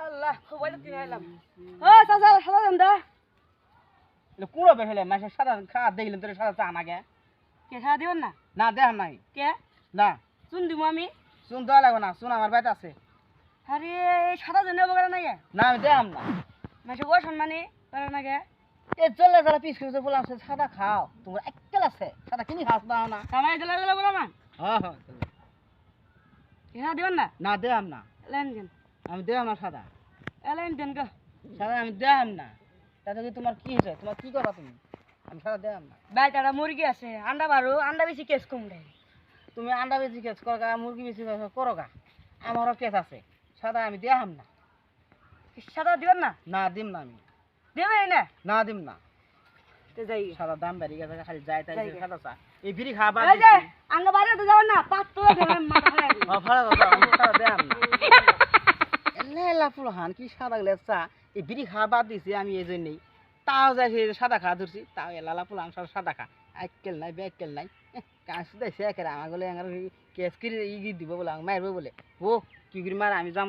আল্লাহ খবরটা দিয়ে আইলাম ও চাচা সাদা দেন দা এটা কুড়ো বেফেলে মাসে সাদা খাওয়া দেখলেন তোর সাদা চা না কে কে সাদা দিবেন না না দেখাম নাই কে না চুন দিব আমি চুন দেওয়া লাগবে না চুন আমার বাড়িতে আছে আরে এই সাদা দেন বগরা না কে না আমি দেখাম না মাসে গো সম্মানী করে না কে এ চলে যারা পিস করে বললাম সাদা খাও তোমার এককেল আছে সাদা কিনি খাস দাও না কামাই দিলে দিলে বলা মান হ্যাঁ হ্যাঁ কে সাদা দিবেন না না দেখাম না এলেন দেন আমি দেখাম না সাদা এলেন দেন গো সাদা আমি দেখাম না তাতে কি তোমার কি হয়েছে তোমার কি করা তুমি আমি সাদা দেখাম না বাইটারা মুরগি আছে আন্ডা বারো আন্ডা বেশি কেস কম দেয় তুমি আন্ডা বেশি কেস করো গা মুরগি বেশি করো গা আমারও কেস আছে সাদা আমি দেখাম না সাদা দিবেন না না দিম না আমি দেবে না না দিম না তে যাই সাদা দাম বেড়ে গেছে খালি যায় তাই সাদা চা এই বিড়ি খাওয়া এই যে আঙ্গ বাইরে তো যাবেন না পাঁচ তো দেবেন মাথা ভাড়া দাদা আমি সাদা দেখাম না এলা ফুল হান কি সাদা গেলে চা এই বিড়ি খাওয়া বাদ দিছি আমি এই জন্যই তাও যাই সাদা খাওয়া ধরছি তাও এলালা ফুল হান সাদা খা আইকেল নাই বেকেল নাই কাজ দেয় সে আমার বলে কেস করে ই দিব বলে মারবো বলে ও কি করি মার আমি যাম